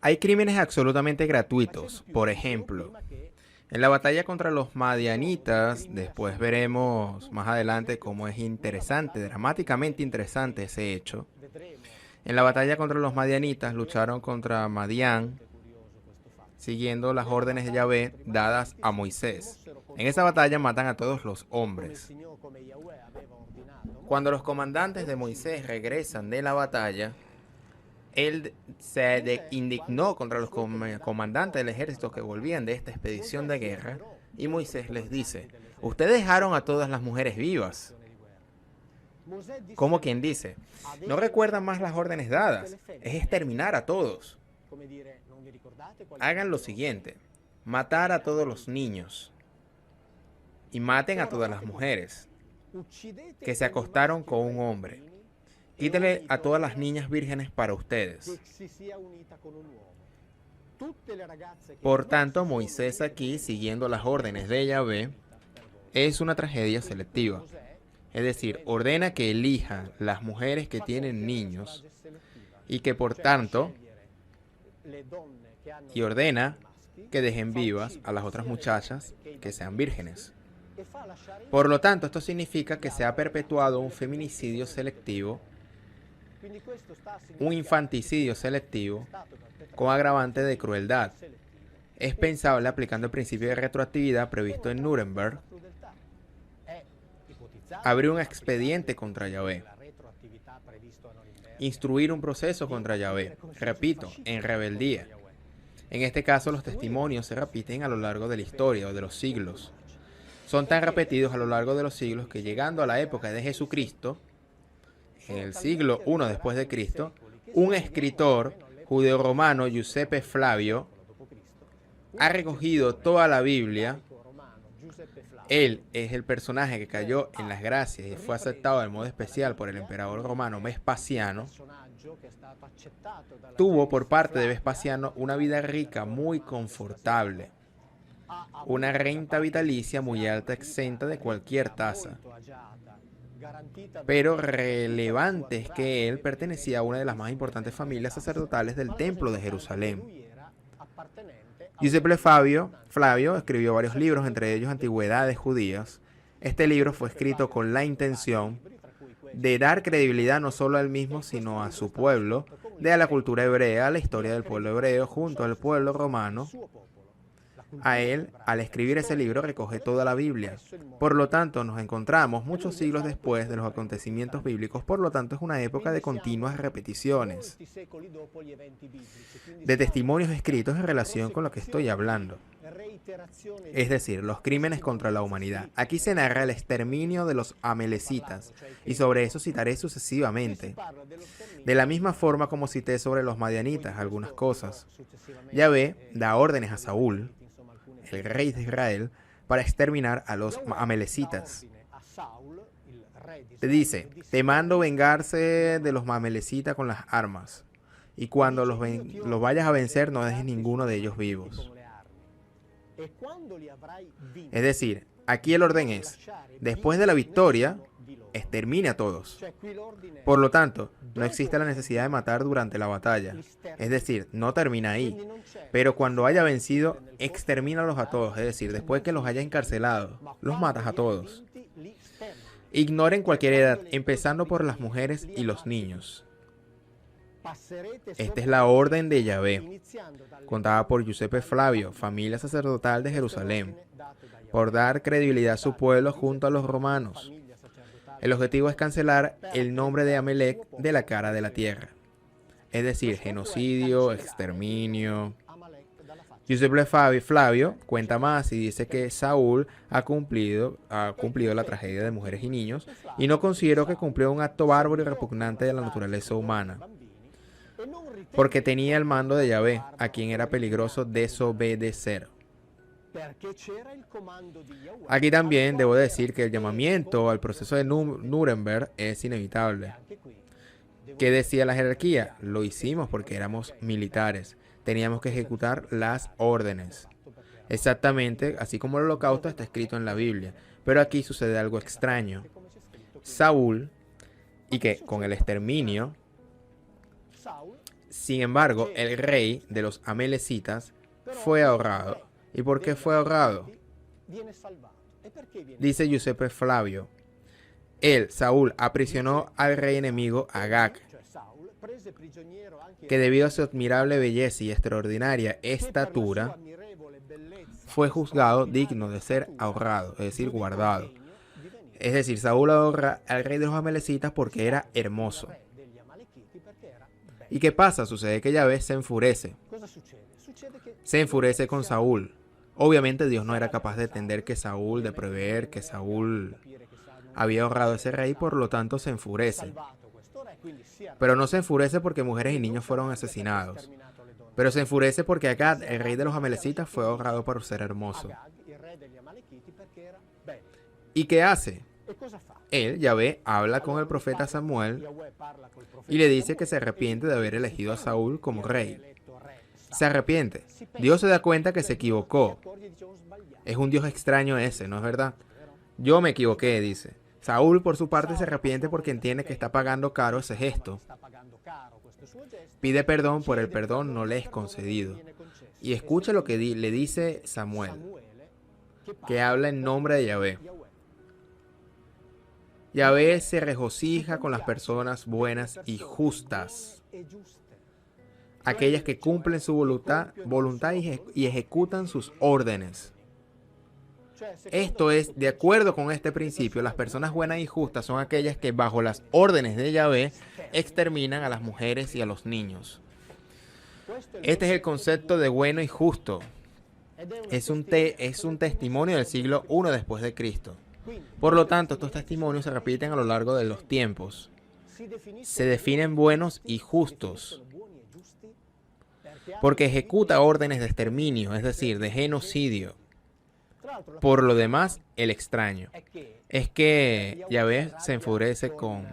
Hay crímenes absolutamente gratuitos. Por ejemplo, en la batalla contra los madianitas, después veremos más adelante cómo es interesante, dramáticamente interesante ese hecho. En la batalla contra los madianitas lucharon contra Madián, siguiendo las órdenes de Yahvé dadas a Moisés. En esa batalla matan a todos los hombres. Cuando los comandantes de Moisés regresan de la batalla, él se indignó contra los comandantes del ejército que volvían de esta expedición de guerra, y Moisés les dice: ustedes dejaron a todas las mujeres vivas. Como quien dice, no recuerdan más las órdenes dadas, es exterminar a todos. Hagan lo siguiente: matar a todos los niños y maten a todas las mujeres que se acostaron con un hombre. Quítale a todas las niñas vírgenes para ustedes. Por tanto, Moisés aquí, siguiendo las órdenes de Yahvé, es una tragedia selectiva. Es decir, ordena que elijan las mujeres que tienen niños y que por tanto, y ordena que dejen vivas a las otras muchachas que sean vírgenes. Por lo tanto, esto significa que se ha perpetuado un feminicidio selectivo, un infanticidio selectivo, con agravante de crueldad. Es pensable, aplicando el principio de retroactividad previsto en Nuremberg, abrir un expediente contra Yahvé, instruir un proceso contra Yahvé, repito, en rebeldía. En este caso, los testimonios se repiten a lo largo de la historia o de los siglos. Son tan repetidos a lo largo de los siglos que, llegando a la época de Jesucristo, en el siglo I después de Cristo, un escritor judeo-romano, Giuseppe Flavio, ha recogido toda la Biblia. Él es el personaje que cayó en las gracias y fue aceptado de modo especial por el emperador romano Vespasiano. Tuvo por parte de Vespasiano una vida rica, muy confortable, una renta vitalicia muy alta, exenta de cualquier tasa. Pero relevante es que él pertenecía a una de las más importantes familias sacerdotales del Templo de Jerusalén. Giuseppe Flavio escribió varios libros, entre ellos Antigüedades Judías. Este libro fue escrito con la intención de dar credibilidad no solo a él mismo, sino a su pueblo, de a la cultura hebrea, a la historia del pueblo hebreo, junto al pueblo romano. A él, al escribir ese libro, recoge toda la Biblia. Por lo tanto, nos encontramos muchos siglos después de los acontecimientos bíblicos, por lo tanto es una época de continuas repeticiones, de testimonios escritos en relación con lo que estoy hablando. Es decir, los crímenes contra la humanidad. Aquí se narra el exterminio de los amalecitas, y sobre eso citaré sucesivamente. De la misma forma como cité sobre los madianitas algunas cosas. Yahvé da órdenes a Saúl, el rey de Israel, para exterminar a los amalecitas. Te dice: te mando vengarse de los amalecitas con las armas, y cuando los vayas a vencer no dejes ninguno de ellos vivos. Es decir, aquí el orden es: después de la victoria, extermine a todos. Por lo tanto, no existe la necesidad de matar durante la batalla. Es decir, no termina ahí. Pero cuando haya vencido, extermínalos a todos. Es decir, después que los haya encarcelado, los matas a todos. Ignoren cualquier edad, empezando por las mujeres y los niños. Esta es la orden de Yahvé, contada por Giuseppe Flavio, familia sacerdotal de Jerusalén, por dar credibilidad a su pueblo junto a los romanos. El objetivo es cancelar el nombre de Amalek de la cara de la tierra. Es decir, genocidio, exterminio. Giuseppe Flavio cuenta más y dice que Saúl ha cumplido la tragedia de mujeres y niños, y no consideró que cumplió un acto bárbaro y repugnante de la naturaleza humana, porque tenía el mando de Yahvé, a quien era peligroso desobedecer. Aquí también debo decir que el llamamiento al proceso de Nuremberg es inevitable. ¿Qué decía la jerarquía? Lo hicimos porque éramos militares. Teníamos que ejecutar las órdenes. Exactamente, así como el holocausto está escrito en la Biblia. Pero aquí sucede algo extraño. Saúl, y que con el exterminio, Sin embargo, el rey de los amalecitas fue ahorrado. ¿Y por qué fue ahorrado? Dice Giuseppe Flavio. Él, Saúl, aprisionó al rey enemigo Agag, que debido a su admirable belleza y extraordinaria estatura, fue juzgado digno de ser ahorrado, es decir, guardado. Es decir, Saúl ahorra al rey de los amalecitas porque era hermoso. ¿Y qué pasa? Sucede que Yahvé se enfurece. Se enfurece con Saúl. Obviamente Dios no era capaz de entender de prever que Saúl había ahorrado a ese rey, por lo tanto se enfurece. Pero no se enfurece porque mujeres y niños fueron asesinados. Pero se enfurece porque Agag, el rey de los amalecitas, fue ahorrado por ser hermoso. ¿Y qué hace? Él, Yahvé, habla con el profeta Samuel y le dice que se arrepiente de haber elegido a Saúl como rey. Se arrepiente. Dios se da cuenta que se equivocó. Es un Dios extraño ese, ¿no es verdad? Yo me equivoqué, dice. Saúl, por su parte, se arrepiente porque entiende que está pagando caro ese gesto. Pide perdón por el perdón no le es concedido. Y escucha lo que le dice Samuel, que habla en nombre de Yahvé. Yahvé se regocija con las personas buenas y justas, aquellas que cumplen su voluntad y ejecutan sus órdenes. Esto es, de acuerdo con este principio, las personas buenas y justas son aquellas que bajo las órdenes de Yahvé exterminan a las mujeres y a los niños. Este es el concepto de bueno y justo. Es un testimonio del siglo I después de Cristo. Por lo tanto, estos testimonios se repiten a lo largo de los tiempos. Se definen buenos y justos porque ejecuta órdenes de exterminio, es decir, de genocidio. Por lo demás, el extraño es que Yahvé se enfurece con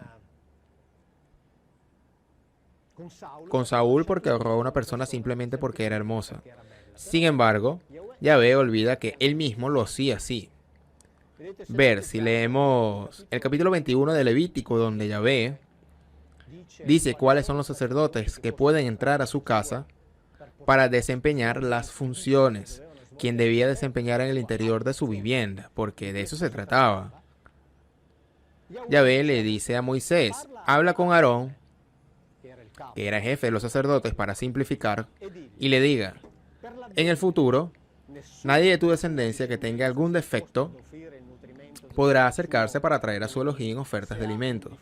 Saúl porque ahorró a una persona simplemente porque era hermosa. Sin embargo, Yahvé olvida que él mismo lo hacía así. Si leemos el capítulo 21 de Levítico, donde Yahvé dice cuáles son los sacerdotes que pueden entrar a su casa para desempeñar las funciones, quien debía desempeñar en el interior de su vivienda, porque de eso se trataba. Yahvé le dice a Moisés, habla con Aarón, que era jefe de los sacerdotes para simplificar, y le diga, en el futuro, nadie de tu descendencia que tenga algún defecto podrá acercarse para traer a su Elohim ofertas de alimentos.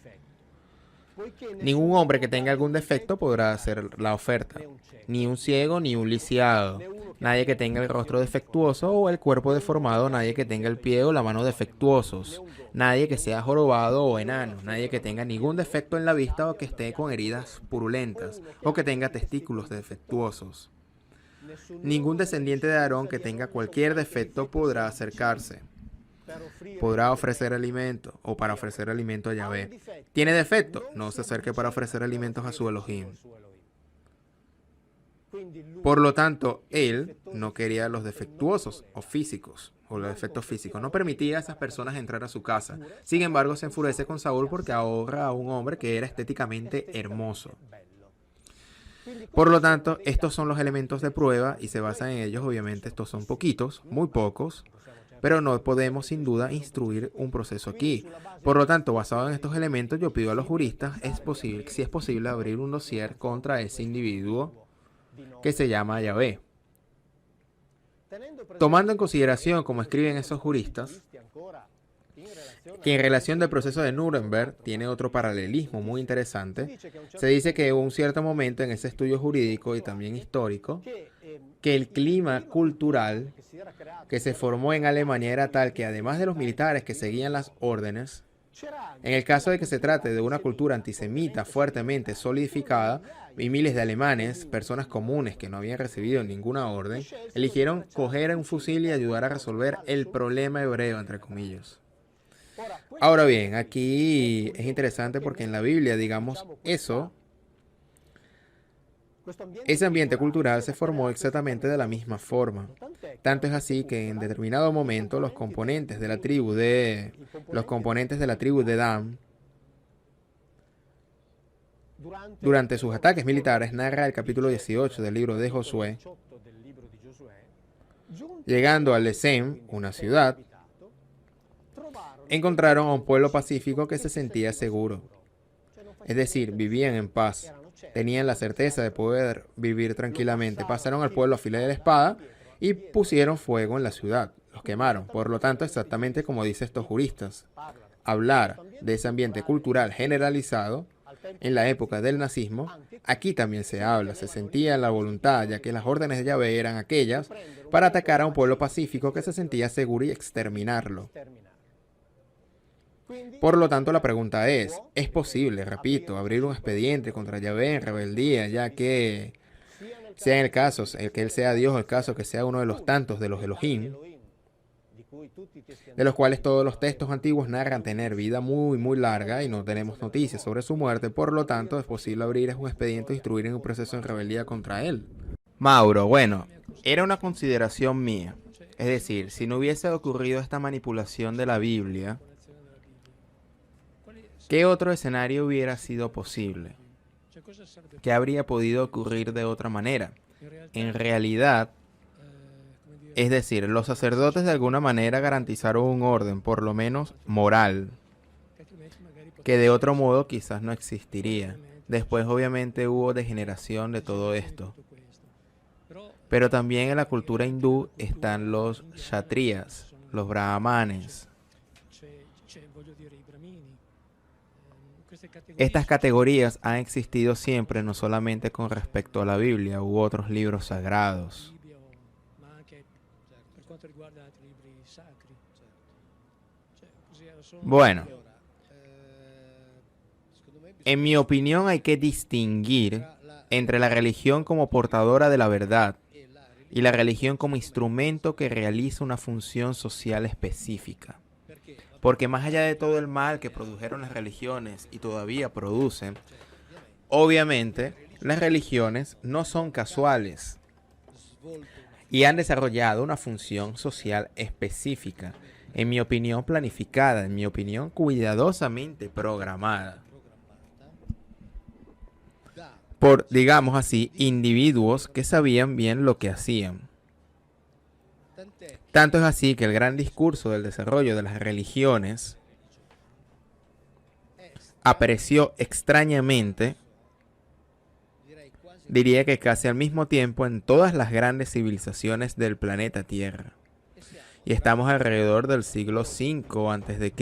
Ningún hombre que tenga algún defecto podrá hacer la oferta, ni un ciego ni un lisiado, nadie que tenga el rostro defectuoso o el cuerpo deformado, nadie que tenga el pie o la mano defectuosos, nadie que sea jorobado o enano, nadie que tenga ningún defecto en la vista o que esté con heridas purulentas o que tenga testículos defectuosos. Ningún descendiente de Aarón que tenga cualquier defecto podrá acercarse. Podrá ofrecer alimento o para ofrecer alimento a Yahvé. ¿Tiene defecto? No se acerque para ofrecer alimentos a su Elohim. Por lo tanto, él no quería los defectuosos o físicos, o los defectos físicos. No permitía a esas personas entrar a su casa. Sin embargo, se enfurece con Saúl porque ahorra a un hombre que era estéticamente hermoso. Por lo tanto, estos son los elementos de prueba y se basan en ellos. Obviamente, estos son poquitos, muy pocos, pero no podemos sin duda instruir un proceso aquí. Por lo tanto, basado en estos elementos, yo pido a los juristas, si es posible, abrir un dossier contra ese individuo que se llama Yahvé. Tomando en consideración, como escriben esos juristas, que en relación del proceso de Nuremberg tiene otro paralelismo muy interesante, se dice que hubo un cierto momento en ese estudio jurídico y también histórico, que el clima cultural que se formó en Alemania era tal que además de los militares que seguían las órdenes, en el caso de que se trate de una cultura antisemita fuertemente solidificada, y miles de alemanes, personas comunes que no habían recibido ninguna orden, eligieron coger un fusil y ayudar a resolver el problema hebreo, entre comillas. Ahora bien, aquí es interesante porque en la Biblia, digamos, ese ambiente cultural se formó exactamente de la misma forma. Tanto es así que en determinado momento los componentes de la tribu de Dan Durante sus ataques militares, narra el capítulo 18 del libro de Josué, llegando a Lesem, una ciudad, encontraron a un pueblo pacífico que se sentía seguro. Es decir, vivían en paz. Tenían la certeza de poder vivir tranquilamente. Pasaron al pueblo a fila de la espada y pusieron fuego en la ciudad. Los quemaron. Por lo tanto, exactamente como dicen estos juristas, hablar de ese ambiente cultural generalizado en la época del nazismo, aquí también se habla. Se sentía la voluntad, ya que las órdenes de Yahvé eran aquellas para atacar a un pueblo pacífico que se sentía seguro y exterminarlo. Por lo tanto, la pregunta ¿es posible, repito, abrir un expediente contra Yahvé en rebeldía, ya que sea en el caso, el que él sea Dios o el caso que sea uno de los tantos de los Elohim, de los cuales todos los textos antiguos narran tener vida muy, muy larga y no tenemos noticias sobre su muerte? Por lo tanto, es posible abrir un expediente e instruir en un proceso en rebeldía contra él. Mauro, bueno, era una consideración mía. Es decir, si no hubiese ocurrido esta manipulación de la Biblia, ¿qué otro escenario hubiera sido posible? ¿Qué habría podido ocurrir de otra manera? En realidad, es decir, los sacerdotes de alguna manera garantizaron un orden, por lo menos moral, que de otro modo quizás no existiría. Después obviamente hubo degeneración de todo esto. Pero también en la cultura hindú están los kshatriyas, los brahmanes. Estas categorías han existido siempre, no solamente con respecto a la Biblia u otros libros sagrados. Bueno, en mi opinión hay que distinguir entre la religión como portadora de la verdad y la religión como instrumento que realiza una función social específica. Porque más allá de todo el mal que produjeron las religiones y todavía producen, obviamente las religiones no son casuales y han desarrollado una función social específica, en mi opinión planificada, en mi opinión cuidadosamente programada por, digamos así, individuos que sabían bien lo que hacían. Tanto es así que el gran discurso del desarrollo de las religiones apareció extrañamente, diría que casi al mismo tiempo, en todas las grandes civilizaciones del planeta Tierra. Y estamos alrededor del siglo V a.C.,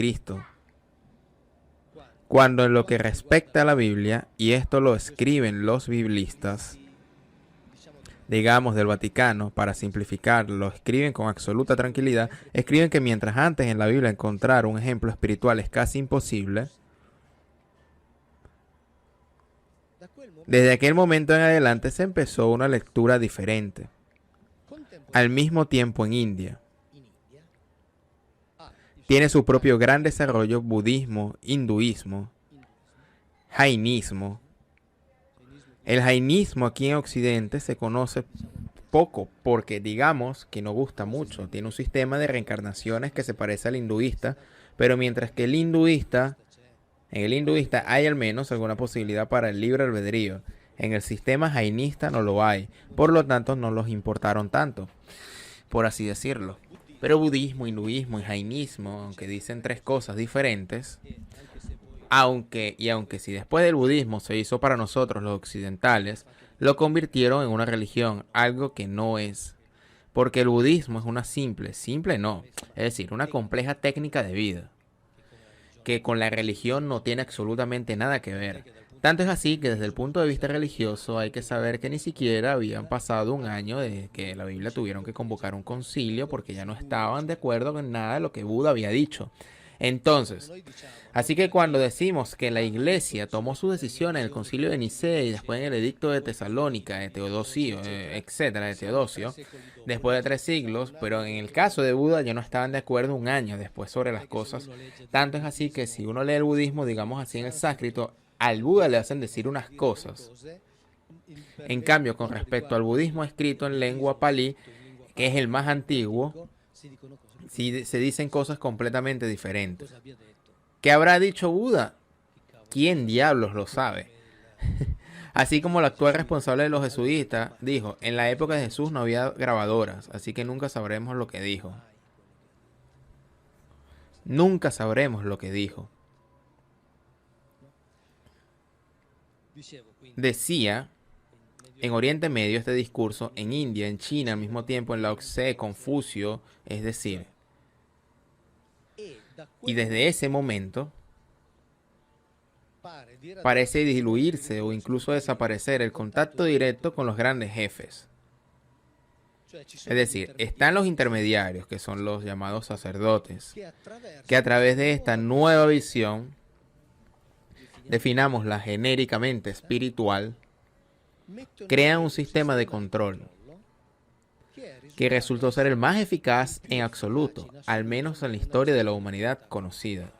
cuando en lo que respecta a la Biblia, y esto lo escriben los biblistas, digamos del Vaticano, para simplificar, lo escriben con absoluta tranquilidad, escriben que mientras antes en la Biblia encontrar un ejemplo espiritual es casi imposible, desde aquel momento en adelante se empezó una lectura diferente. Al mismo tiempo en India tiene su propio gran desarrollo budismo, hinduismo, jainismo. El jainismo aquí en Occidente se conoce poco porque digamos que no gusta mucho. Tiene un sistema de reencarnaciones que se parece al hinduista, pero mientras que en el hinduista hay al menos alguna posibilidad para el libre albedrío. En el sistema jainista no lo hay, por lo tanto no los importaron tanto, por así decirlo. Pero budismo, hinduismo y jainismo, aunque dicen tres cosas diferentes, aunque si después del budismo se hizo para nosotros los occidentales, lo convirtieron en una religión, algo que no es. Porque el budismo es una simple no, es decir, una compleja técnica de vida, que con la religión no tiene absolutamente nada que ver. Tanto es así que desde el punto de vista religioso hay que saber que ni siquiera habían pasado un año de que la Biblia tuvieron que convocar un concilio porque ya no estaban de acuerdo con nada de lo que Buda había dicho. Entonces, así que cuando decimos que la Iglesia tomó su decisión en el concilio de Nicea y después en el edicto de Tesalónica, de Teodosio, etcétera, de Teodosio, después de 3 siglos, pero en el caso de Buda ya no estaban de acuerdo un año después sobre las cosas. Tanto es así que si uno lee el budismo, digamos así en el sánscrito, al Buda le hacen decir unas cosas. En cambio, con respecto al budismo escrito en lengua palí, que es el más antiguo, se dicen cosas completamente diferentes. ¿Qué habrá dicho Buda? ¿Quién diablos lo sabe? Así como el actual responsable de los jesuitas dijo, en la época de Jesús no había grabadoras, así que nunca sabremos lo que dijo. Nunca sabremos lo que dijo. Decía, en Oriente Medio este discurso, en India, en China, al mismo tiempo en Lao Tse, Confucio, es decir, y desde ese momento parece diluirse o incluso desaparecer el contacto directo con los grandes jefes. Es decir, están los intermediarios, que son los llamados sacerdotes, que a través de esta nueva visión, definámosla genéricamente espiritual, crean un sistema de control que resultó ser el más eficaz en absoluto, al menos en la historia de la humanidad conocida.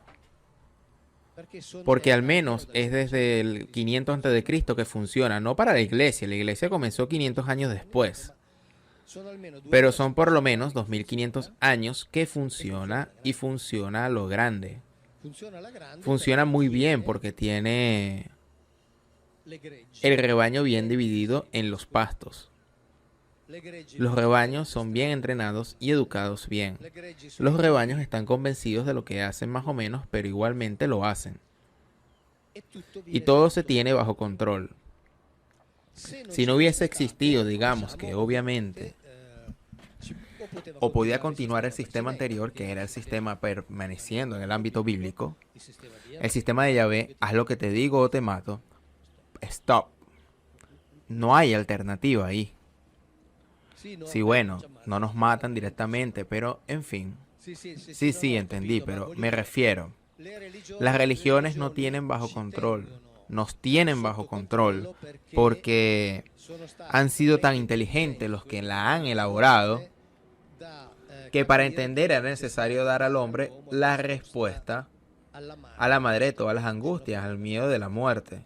Porque al menos es desde el 500 a.C. que funciona, no para la iglesia comenzó 500 años después, pero son por lo menos 2500 años que funciona y funciona a lo grande. Funciona muy bien porque tiene el rebaño bien dividido en los pastos. Los rebaños son bien entrenados y educados bien. Los rebaños están convencidos de lo que hacen más o menos, pero igualmente lo hacen. Y todo se tiene bajo control. Si no hubiese existido, digamos que obviamente, o podía continuar el sistema anterior, que era el sistema permaneciendo en el ámbito bíblico, el sistema de Yahvé, haz lo que te digo o te mato, stop. No hay alternativa ahí. Sí, bueno, no nos matan directamente, pero en fin. Sí, entendí, pero me refiero. Las religiones no tienen bajo control, nos tienen bajo control, porque han sido tan inteligentes los que la han elaborado, que para entender era necesario dar al hombre la respuesta a la madre de todas las angustias, al miedo de la muerte.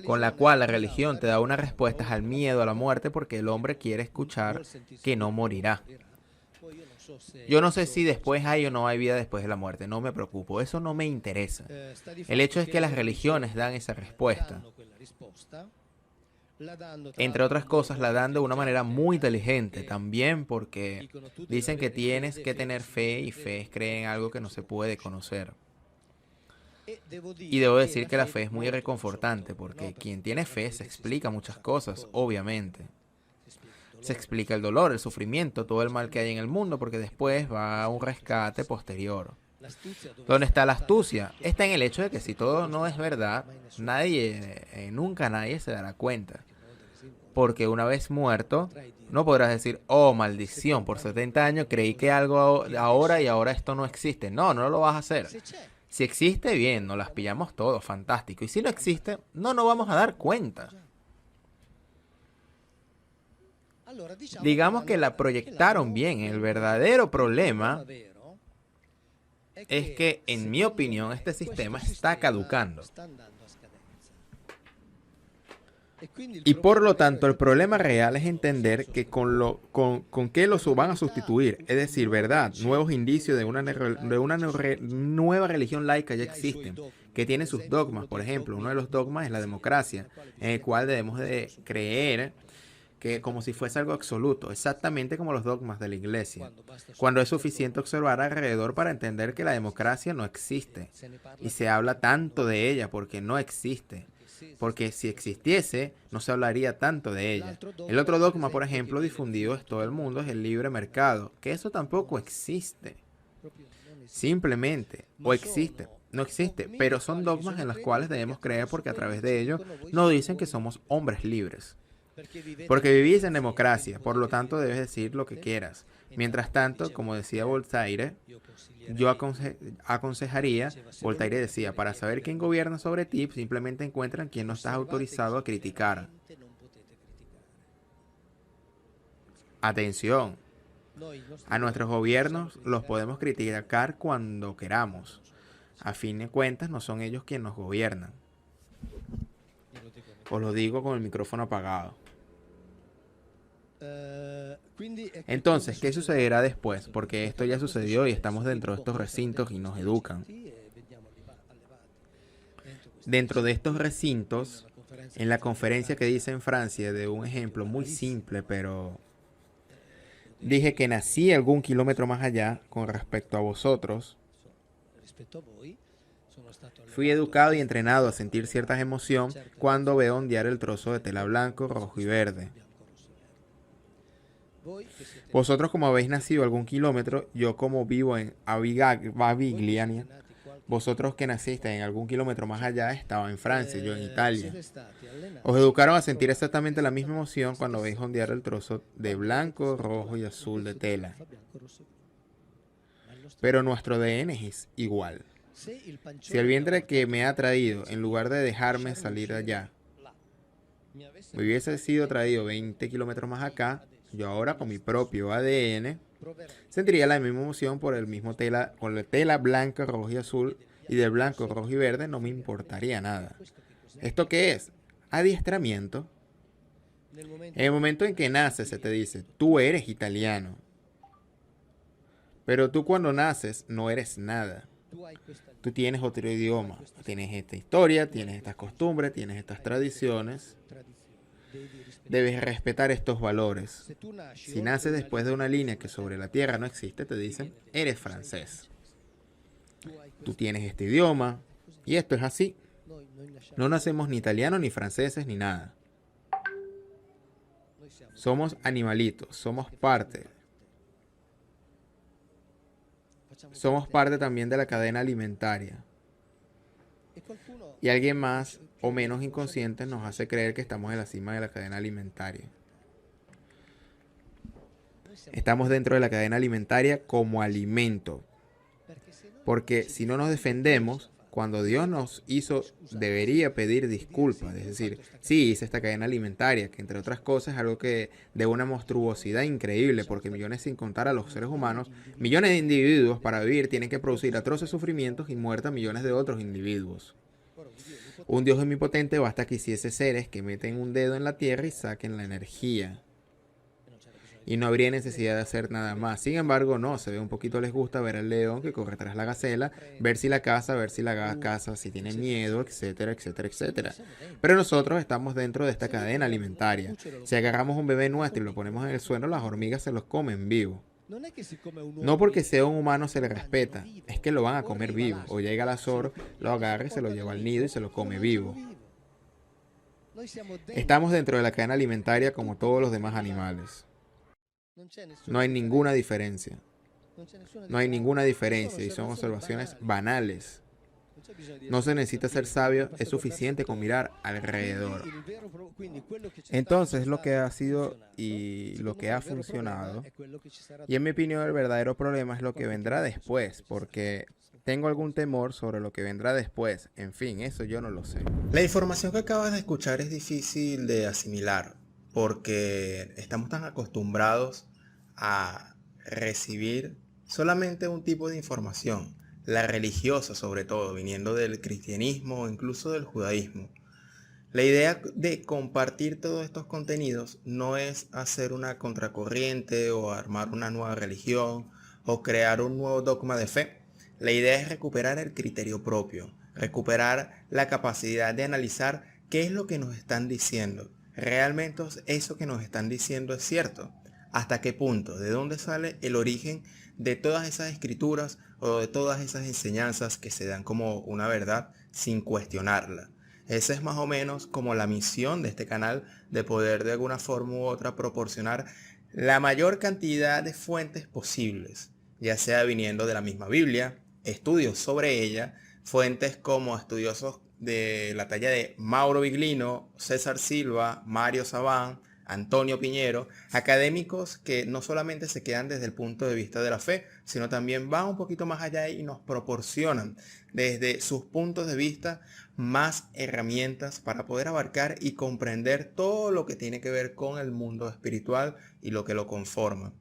Con la cual la religión te da una respuesta al miedo a la muerte porque el hombre quiere escuchar que no morirá. Yo no sé si después hay o no hay vida después de la muerte, no me preocupo, eso no me interesa. El hecho es que las religiones dan esa respuesta. Entre otras cosas, la dan de una manera muy inteligente, también porque dicen que tienes que tener fe y fe es creer en algo que no se puede conocer. Y debo decir que la fe es muy reconfortante porque quien tiene fe se explica muchas cosas, obviamente. Se explica el dolor, el sufrimiento, todo el mal que hay en el mundo porque después va a un rescate posterior. ¿Dónde está la astucia? Está en el hecho de que si todo no es verdad, nunca nadie se dará cuenta. Porque una vez muerto, no podrás decir, oh maldición, por 70 años creí que algo ahora y ahora esto no existe. No lo vas a hacer. Si existe, bien, nos las pillamos todos, fantástico. Y si no existe, no nos vamos a dar cuenta. Digamos que la proyectaron bien. El verdadero problema es que, en mi opinión, este sistema está caducando. Y por lo tanto, el problema real es entender que con qué los van a sustituir. Es decir, verdad, nuevos indicios de una nueva religión laica ya existen, que tiene sus dogmas. Por ejemplo, uno de los dogmas es la democracia, en el cual debemos de creer que como si fuese algo absoluto, exactamente como los dogmas de la iglesia, cuando es suficiente observar alrededor para entender que la democracia no existe, y se habla tanto de ella porque no existe. Porque si existiese, no se hablaría tanto de ella. El otro dogma, por ejemplo, difundido en todo el mundo es el libre mercado, que eso tampoco existe. Simplemente, o existe, no existe, pero son dogmas en los cuales debemos creer porque a través de ellos nos dicen que somos hombres libres. Porque vivís en democracia, por lo tanto debes decir lo que quieras. Mientras tanto, como decía Voltaire, yo aconsejaría, Voltaire decía, para saber quién gobierna sobre ti, simplemente encuentran quien no estás autorizado a criticar. Atención, a nuestros gobiernos los podemos criticar cuando queramos. A fin de cuentas, no son ellos quienes nos gobiernan. Os lo digo con el micrófono apagado. Entonces, ¿qué sucederá después? Porque esto ya sucedió y estamos dentro de estos recintos y nos educan. Dentro de estos recintos En la conferencia que hice en Francia de un ejemplo muy simple, pero dije que nací algún kilómetro más allá con respecto a vosotros. Fui educado y entrenado a sentir cierta emoción cuando veo ondear el trozo de tela blanco, rojo y verde. Vosotros como habéis nacido algún kilómetro, yo como vivo en Avigliania, vosotros que nacisteis en algún kilómetro más allá, estaba en Francia, yo en Italia. Os educaron a sentir exactamente la misma emoción cuando veis ondear el trozo de blanco, rojo y azul de tela. Pero nuestro ADN es igual. Si el vientre que me ha traído, en lugar de dejarme salir de allá, me hubiese sido traído 20 kilómetros más acá, yo ahora con mi propio ADN sentiría la misma emoción por el mismo tela, con la tela blanca, roja y azul, y del blanco, rojo y verde no me importaría nada. ¿Esto qué es? Adiestramiento. En el momento en que naces se te dice, tú eres italiano. Pero tú cuando naces no eres nada. Tú tienes otro idioma, tienes esta historia, tienes estas costumbres, tienes estas tradiciones. Debes respetar estos valores. Si naces después de una línea que sobre la tierra no existe, te dicen, eres francés. Tú tienes este idioma, y esto es así. No nacemos ni italianos, ni franceses, ni nada. Somos animalitos, somos parte. Somos parte también de la cadena alimentaria. Y alguien más o menos inconsciente nos hace creer que estamos en la cima de la cadena alimentaria. Estamos dentro de la cadena alimentaria como alimento. Porque si no nos defendemos, cuando Dios nos hizo, debería pedir disculpas. Es decir, sí, hice esta cadena alimentaria, que entre otras cosas es algo que de una monstruosidad increíble, porque millones sin contar a los seres humanos, millones de individuos para vivir tienen que producir atroces sufrimientos y muerte a millones de otros individuos. Un Dios omnipotente basta que hiciese seres que meten un dedo en la tierra y saquen la energía. Y no habría necesidad de hacer nada más. Sin embargo, no, se ve un poquito les gusta ver al león que corre tras la gacela, ver si la caza, ver si la caza, si tiene miedo, etcétera, etcétera, etcétera. Pero nosotros estamos dentro de esta cadena alimentaria. Si agarramos un bebé nuestro y lo ponemos en el suelo, las hormigas se los comen vivo. No porque sea un humano se le respeta, es que lo van a comer vivo. O llega el azor, lo agarra y se lo lleva al nido y se lo come vivo. Estamos dentro de la cadena alimentaria como todos los demás animales. No hay ninguna diferencia. No hay ninguna diferencia y son observaciones banales. No se necesita ser sabio, es suficiente con mirar alrededor. Entonces lo que ha sido y lo que ha funcionado, y en mi opinión el verdadero problema es lo que vendrá después, porque tengo algún temor sobre lo que vendrá después. En fin, eso yo no lo sé. La información que acabas de escuchar es difícil de asimilar, porque estamos tan acostumbrados a recibir solamente un tipo de información, la religiosa sobre todo, viniendo del cristianismo o incluso del judaísmo. La idea de compartir todos estos contenidos no es hacer una contracorriente o armar una nueva religión o crear un nuevo dogma de fe. La idea es recuperar el criterio propio, recuperar la capacidad de analizar qué es lo que nos están diciendo. ¿Realmente eso que nos están diciendo es cierto? ¿Hasta qué punto? ¿De dónde sale el origen de todas esas escrituras o de todas esas enseñanzas que se dan como una verdad sin cuestionarla? Esa es más o menos como la misión de este canal, de poder de alguna forma u otra proporcionar la mayor cantidad de fuentes posibles, ya sea viniendo de la misma Biblia, estudios sobre ella, fuentes como estudiosos de la talla de Mauro Biglino, César Silva, Mario Sabán, Antonio Piñero, académicos que no solamente se quedan desde el punto de vista de la fe, sino también van un poquito más allá y nos proporcionan desde sus puntos de vista más herramientas para poder abarcar y comprender todo lo que tiene que ver con el mundo espiritual y lo que lo conforma.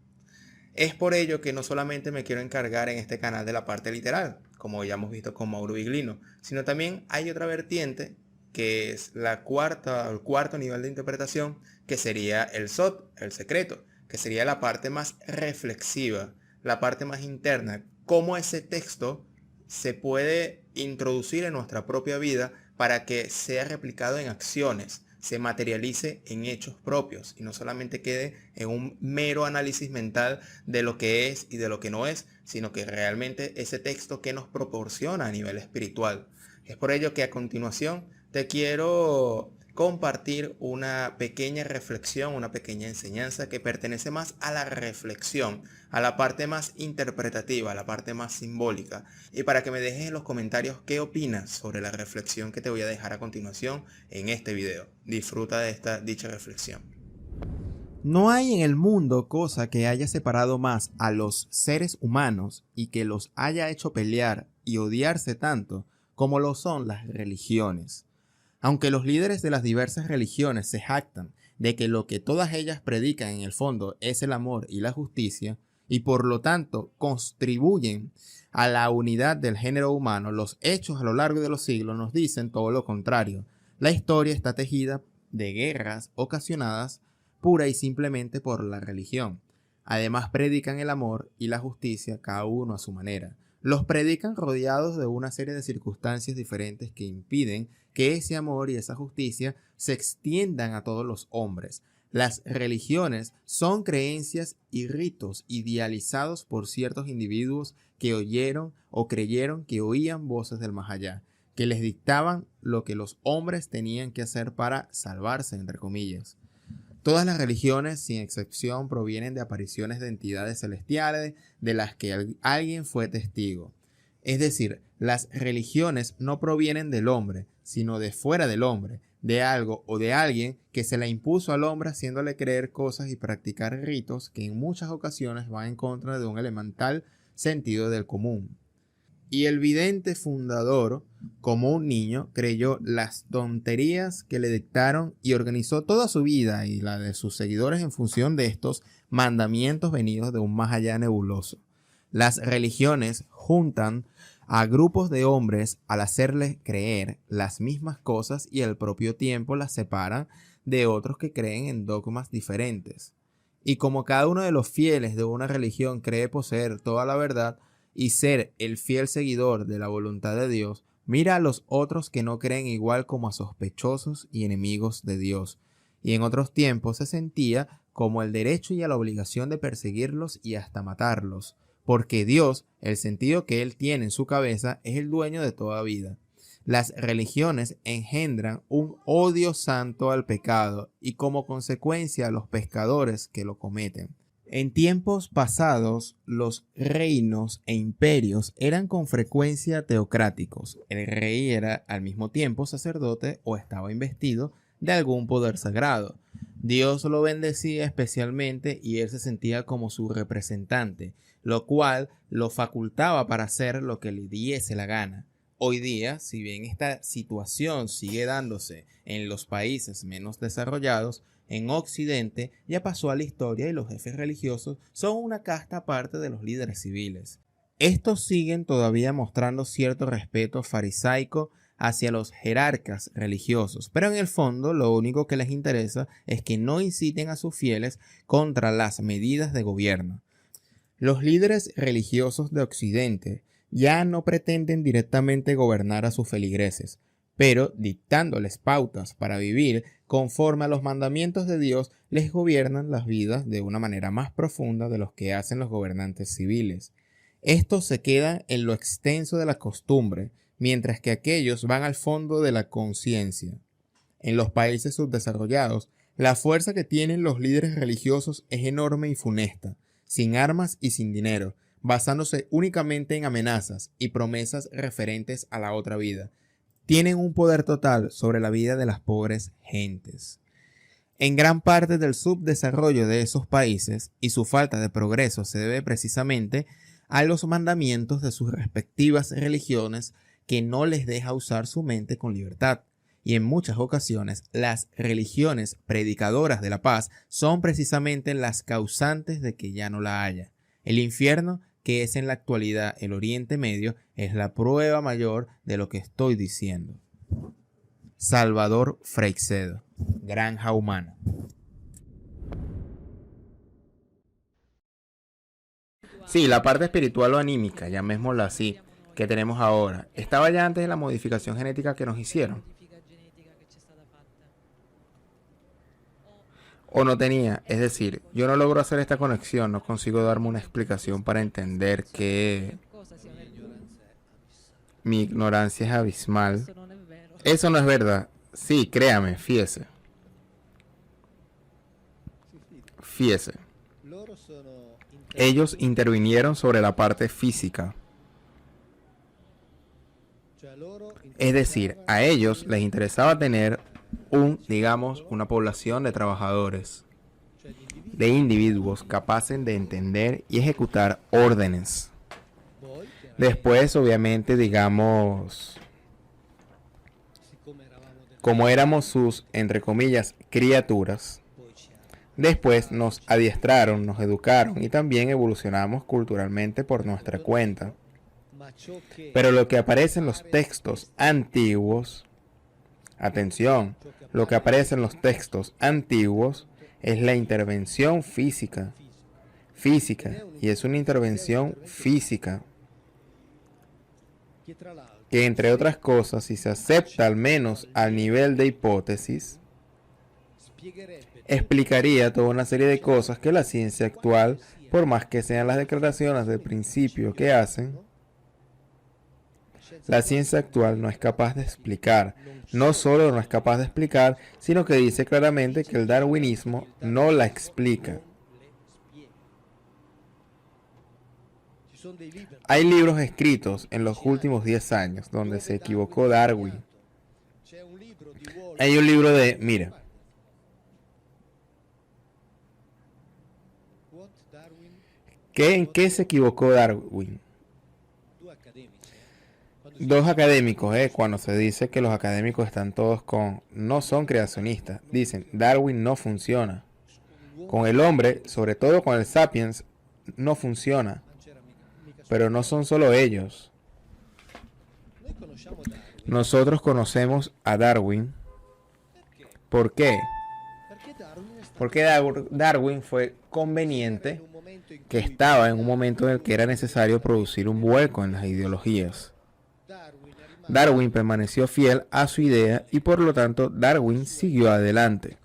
Es por ello que no solamente me quiero encargar en este canal de la parte literal, como ya hemos visto con Mauro Biglino, sino también hay otra vertiente que es el cuarto nivel de interpretación, que sería el SOT, el secreto, que sería la parte más reflexiva, la parte más interna, cómo ese texto se puede introducir en nuestra propia vida para que sea replicado en acciones, se materialice en hechos propios y no solamente quede en un mero análisis mental de lo que es y de lo que no es, sino que realmente ese texto que nos proporciona a nivel espiritual. Es por ello que a continuación te quiero compartir una pequeña reflexión, una pequeña enseñanza que pertenece más a la reflexión, a la parte más interpretativa, a la parte más simbólica. Y para que me dejes en los comentarios qué opinas sobre la reflexión que te voy a dejar a continuación en este video. Disfruta de dicha reflexión. No hay en el mundo cosa que haya separado más a los seres humanos y que los haya hecho pelear y odiarse tanto como lo son las religiones. Aunque los líderes de las diversas religiones se jactan de que lo que todas ellas predican en el fondo es el amor y la justicia, y por lo tanto contribuyen a la unidad del género humano, los hechos a lo largo de los siglos nos dicen todo lo contrario. La historia está tejida de guerras ocasionadas pura y simplemente por la religión. Además predican el amor y la justicia cada uno a su manera. Los predican rodeados de una serie de circunstancias diferentes que impiden que ese amor y esa justicia se extiendan a todos los hombres. Las religiones son creencias y ritos idealizados por ciertos individuos que oyeron o creyeron que oían voces del más allá, que les dictaban lo que los hombres tenían que hacer para salvarse, entre comillas. Todas las religiones, sin excepción, provienen de apariciones de entidades celestiales de las que alguien fue testigo. Es decir, las religiones no provienen del hombre, sino de fuera del hombre, de algo o de alguien que se la impuso al hombre haciéndole creer cosas y practicar ritos que en muchas ocasiones van en contra de un elemental sentido del común. Y el vidente fundador, como un niño, creyó las tonterías que le dictaron y organizó toda su vida y la de sus seguidores en función de estos mandamientos venidos de un más allá nebuloso. Las religiones juntan a grupos de hombres al hacerles creer las mismas cosas y al propio tiempo las separan de otros que creen en dogmas diferentes. Y como cada uno de los fieles de una religión cree poseer toda la verdad, y ser el fiel seguidor de la voluntad de Dios, mira a los otros que no creen igual como a sospechosos y enemigos de Dios. Y en otros tiempos se sentía como el derecho y a la obligación de perseguirlos y hasta matarlos, porque Dios, el sentido que Él tiene en su cabeza, es el dueño de toda vida. Las religiones engendran un odio santo al pecado y como consecuencia a los pecadores que lo cometen. En tiempos pasados, los reinos e imperios eran con frecuencia teocráticos. El rey era al mismo tiempo sacerdote o estaba investido de algún poder sagrado. Dios lo bendecía especialmente y él se sentía como su representante, lo cual lo facultaba para hacer lo que le diese la gana. Hoy día, si bien esta situación sigue dándose en los países menos desarrollados, en Occidente ya pasó a la historia y los jefes religiosos son una casta aparte de los líderes civiles. Estos siguen todavía mostrando cierto respeto farisaico hacia los jerarcas religiosos, pero en el fondo lo único que les interesa es que no inciten a sus fieles contra las medidas de gobierno. Los líderes religiosos de Occidente ya no pretenden directamente gobernar a sus feligreses, pero dictándoles pautas para vivir conforme a los mandamientos de Dios, les gobiernan las vidas de una manera más profunda de los que hacen los gobernantes civiles. Estos se quedan en lo extenso de la costumbre, mientras que aquellos van al fondo de la conciencia. En los países subdesarrollados, la fuerza que tienen los líderes religiosos es enorme y funesta, sin armas y sin dinero, basándose únicamente en amenazas y promesas referentes a la otra vida. Tienen un poder total sobre la vida de las pobres gentes. En gran parte del subdesarrollo de esos países y su falta de progreso se debe precisamente a los mandamientos de sus respectivas religiones que no les deja usar su mente con libertad. Y en muchas ocasiones las religiones predicadoras de la paz son precisamente las causantes de que ya no la haya. El infierno, que es en la actualidad el Oriente Medio, es la prueba mayor de lo que estoy diciendo. Salvador Freixedo, Granja Humana. Sí, la parte espiritual o anímica, llamémosla así, que tenemos ahora estaba ya antes de la modificación genética que nos hicieron? ¿O no tenía? Es decir, yo no logro hacer esta conexión, no consigo darme una explicación para entender que mi ignorancia es abismal. Eso no es verdad. Sí, créame, fíjese. Fíjese. Ellos intervinieron sobre la parte física. Es decir, a ellos les interesaba tener una población de trabajadores, de individuos capaces de entender y ejecutar órdenes. Después, obviamente, como éramos sus, entre comillas, criaturas, después nos adiestraron, nos educaron y también evolucionamos culturalmente por nuestra cuenta. Pero lo que aparece en los textos antiguos, atención, lo que aparece en los textos antiguos es la intervención física, y es una intervención física, que entre otras cosas, si se acepta al menos al nivel de hipótesis, explicaría toda una serie de cosas que la ciencia actual, por más que sean las declaraciones del principio que hacen, la ciencia actual no es capaz de explicar. No solo no es capaz de explicar, sino que dice claramente que el darwinismo no la explica. Hay libros escritos en los últimos 10 años donde se equivocó Darwin. Hay un libro mira, ¿en qué se equivocó Darwin? Dos académicos, cuando se dice que los académicos están todos no son creacionistas, dicen Darwin no funciona. Con el hombre, sobre todo con el sapiens, no funciona. Pero no son solo ellos. Nosotros conocemos a Darwin. ¿Por qué? Porque Darwin fue conveniente, que estaba en un momento en el que era necesario producir un vuelco en las ideologías. Darwin permaneció fiel a su idea y por lo tanto Darwin siguió adelante.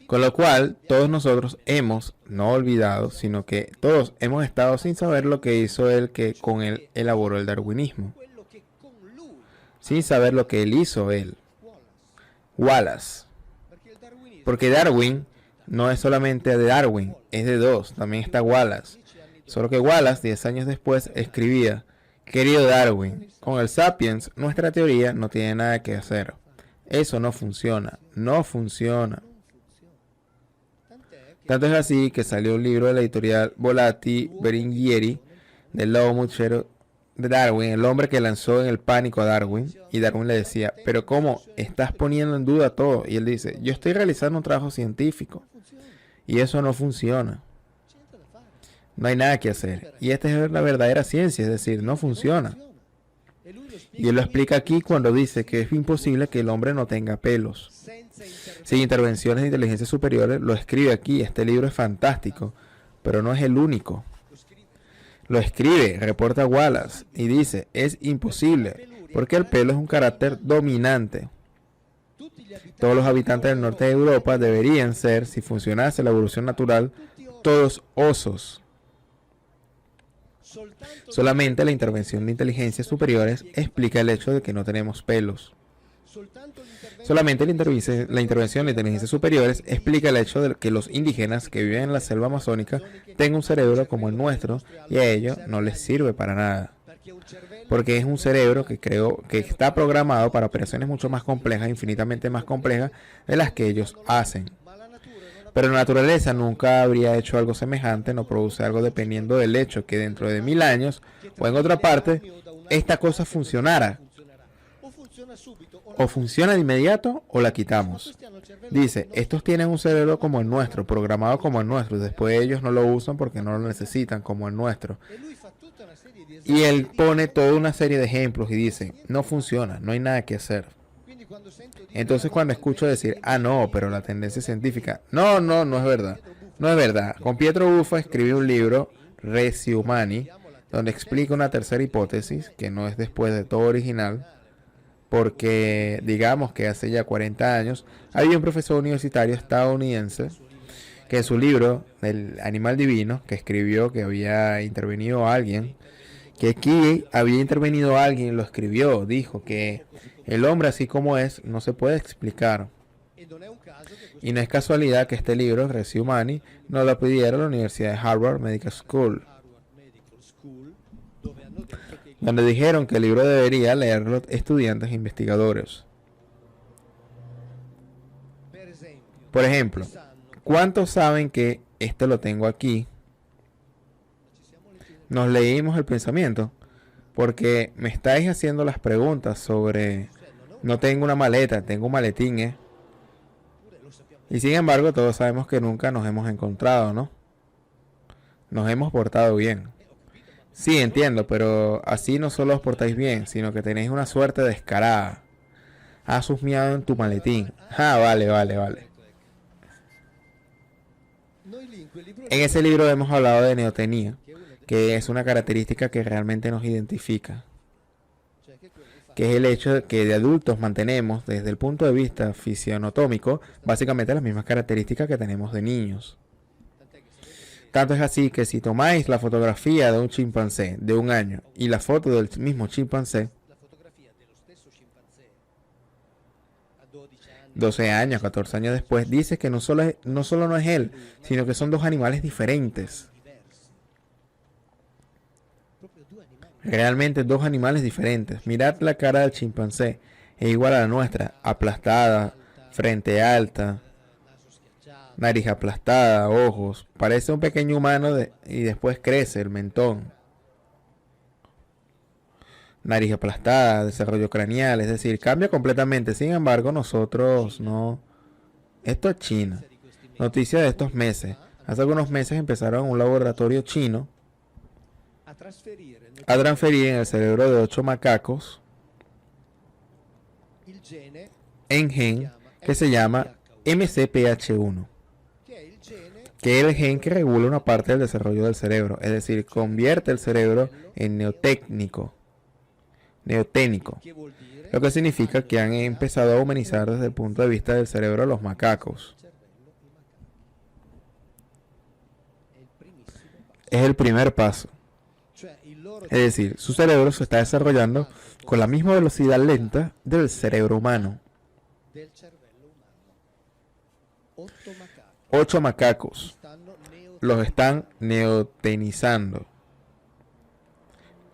Con lo cual todos nosotros hemos, no olvidado, sino que todos hemos estado sin saber lo que hizo él, que con él elaboró el darwinismo. Sin saber lo que él hizo Wallace. Porque Darwin no es solamente de Darwin, es de dos, también está Wallace. Solo que Wallace, 10 años después, escribía: querido Darwin, con el Sapiens nuestra teoría no tiene nada que hacer. Eso no funciona, no funciona. Tanto es así que salió un libro de la editorial Volati Berenghieri del lobo muchero de Darwin, el hombre que lanzó en el pánico a Darwin, y Darwin le decía: pero ¿cómo? Estás poniendo en duda todo. Y él dice: yo estoy realizando un trabajo científico y eso no funciona. No hay nada que hacer. Y esta es la verdadera ciencia, es decir, no funciona. Y él lo explica aquí cuando dice que es imposible que el hombre no tenga pelos. Sin intervenciones de inteligencias superiores, lo escribe aquí. Este libro es fantástico, pero no es el único. Lo escribe, reporta Wallace, y dice: es imposible, porque el pelo es un carácter dominante. Todos los habitantes del norte de Europa deberían ser, si funcionase la evolución natural, todos osos. Solamente la intervención de inteligencias superiores explica el hecho de que no tenemos pelos. Solamente la intervención de inteligencias superiores explica el hecho de que los indígenas que viven en la selva amazónica tengan un cerebro como el nuestro y a ellos no les sirve para nada. Porque es un cerebro que está programado para operaciones mucho más complejas, infinitamente más complejas de las que ellos hacen. Pero la naturaleza nunca habría hecho algo semejante, no produce algo dependiendo del hecho que dentro de 1000 años o en otra parte esta cosa funcionara. O funciona de inmediato o la quitamos. Dice: estos tienen un cerebro como el nuestro, programado como el nuestro, y después ellos no lo usan porque no lo necesitan como el nuestro. Y él pone toda una serie de ejemplos y dice: no funciona, no hay nada que hacer. Entonces cuando escucho decir: ah, no, pero la tendencia científica, no es verdad. No es verdad. Con Pietro Buffa escribió un libro, Resi Humani, donde explica una tercera hipótesis, que no es después de todo original, porque digamos que hace ya 40 años había un profesor universitario estadounidense que en su libro, El animal divino, que escribió que había intervenido alguien, que aquí había intervenido alguien, lo escribió, dijo que el hombre así como es no se puede explicar. Y no es casualidad que este libro, Res Humani, nos lo pidiera la Universidad de Harvard Medical School, donde dijeron que el libro debería leerlo estudiantes e investigadores. Por ejemplo, ¿cuántos saben que esto lo tengo aquí? Nos leímos el pensamiento, porque me estáis haciendo las preguntas sobre, no tengo una maleta, tengo un maletín, ¿eh? Y sin embargo, todos sabemos que nunca nos hemos encontrado, ¿no? Nos hemos portado bien. Sí, entiendo, pero así no solo os portáis bien, sino que tenéis una suerte descarada. Has husmeado en tu maletín. Ah, vale. En ese libro hemos hablado de neotenía, que es una característica que realmente nos identifica, que es el hecho de que de adultos mantenemos, desde el punto de vista fisioanatómico, básicamente las mismas características que tenemos de niños. Tanto es así que si tomáis la fotografía de un chimpancé de 1 año y la foto del mismo chimpancé, 12 años, 14 años después, dices que no solo no es él, sino que son dos animales diferentes. Realmente dos animales diferentes. Mirad la cara del chimpancé, es igual a la nuestra, aplastada, frente alta, nariz aplastada, ojos. Parece un pequeño humano y después crece el mentón. Nariz aplastada, desarrollo craneal, es decir, cambia completamente. Sin embargo, nosotros no. Esto es China. Noticia de estos meses. Hace algunos meses empezaron un laboratorio chino a transferir en el cerebro de 8 macacos un gen que se llama MCPH1, que es el gen que regula una parte del desarrollo del cerebro, es decir, convierte el cerebro en neotécnico, lo que significa que han empezado a humanizar desde el punto de vista del cerebro a los macacos. Es el primer paso. Es decir, su cerebro se está desarrollando con la misma velocidad lenta del cerebro humano. 8 macacos los están neotenizando.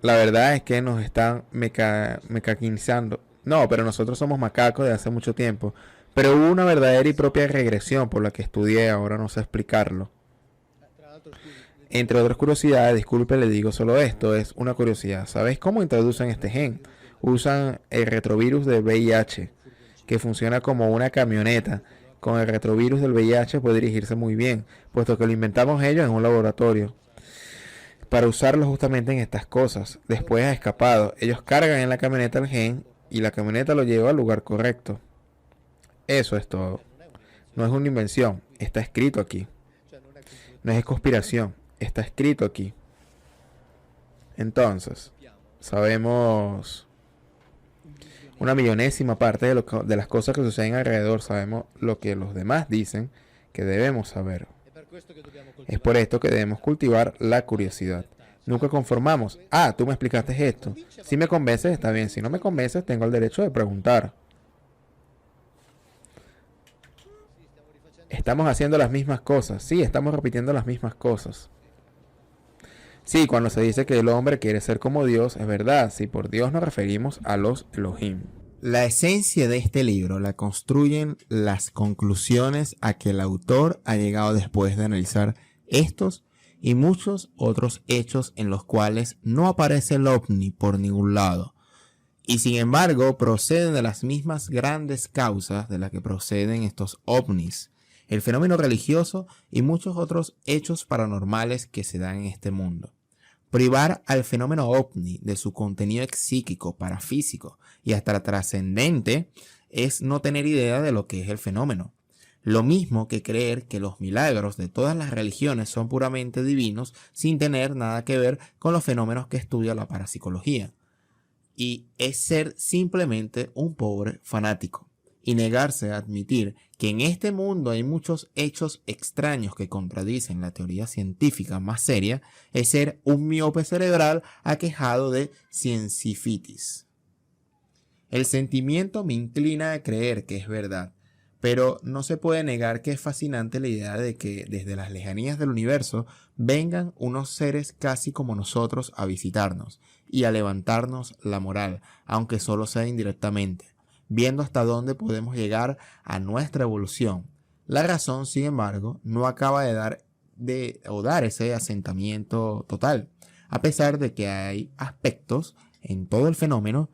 La verdad es que nos están mecaquinizando. No, pero nosotros somos macacos de hace mucho tiempo. Pero hubo una verdadera y propia regresión por la que estudié, ahora no sé explicarlo. Entre otras curiosidades, disculpe, le digo solo esto, es una curiosidad. ¿Sabéis cómo introducen este gen? Usan el retrovirus del VIH, que funciona como una camioneta. Con el retrovirus del VIH puede dirigirse muy bien, puesto que lo inventamos ellos en un laboratorio, para usarlo justamente en estas cosas. Después ha escapado. Ellos cargan en la camioneta el gen y la camioneta lo lleva al lugar correcto. Eso es todo. No es una invención, está escrito aquí. No es conspiración, está escrito aquí. Entonces, sabemos una millonésima parte de las cosas que suceden alrededor. Sabemos lo que los demás dicen que debemos saber. Es por esto que debemos cultivar la curiosidad. Nunca conformamos. Ah, tú me explicaste esto. Si me convences, está bien. Si no me convences, tengo el derecho de preguntar. Estamos haciendo las mismas cosas. Sí, estamos repitiendo las mismas cosas. Sí, cuando se dice que el hombre quiere ser como Dios, es verdad. Si por Dios nos referimos a los Elohim. La esencia de este libro la construyen las conclusiones a que el autor ha llegado después de analizar estos y muchos otros hechos en los cuales no aparece el ovni por ningún lado. Y sin embargo proceden de las mismas grandes causas de las que proceden estos ovnis, el fenómeno religioso y muchos otros hechos paranormales que se dan en este mundo. Privar al fenómeno ovni de su contenido psíquico, parafísico y hasta trascendente es no tener idea de lo que es el fenómeno. Lo mismo que creer que los milagros de todas las religiones son puramente divinos sin tener nada que ver con los fenómenos que estudia la parapsicología. Y es ser simplemente un pobre fanático. Y negarse a admitir que en este mundo hay muchos hechos extraños que contradicen la teoría científica más seria es ser un miope cerebral aquejado de ciencifitis. El sentimiento me inclina a creer que es verdad, pero no se puede negar que es fascinante la idea de que desde las lejanías del universo vengan unos seres casi como nosotros a visitarnos y a levantarnos la moral, aunque solo sea indirectamente, viendo hasta dónde podemos llegar a nuestra evolución. La razón, sin embargo, no acaba de dar ese asentamiento total, a pesar de que hay aspectos en todo el fenómeno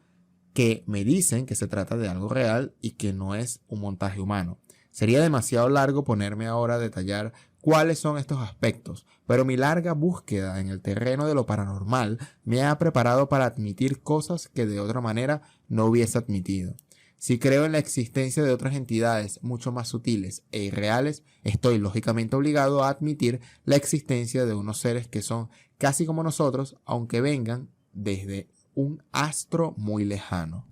que me dicen que se trata de algo real y que no es un montaje humano. Sería demasiado largo ponerme ahora a detallar cuáles son estos aspectos, pero mi larga búsqueda en el terreno de lo paranormal me ha preparado para admitir cosas que de otra manera no hubiese admitido. Si creo en la existencia de otras entidades mucho más sutiles e irreales, estoy lógicamente obligado a admitir la existencia de unos seres que son casi como nosotros, aunque vengan desde un astro muy lejano.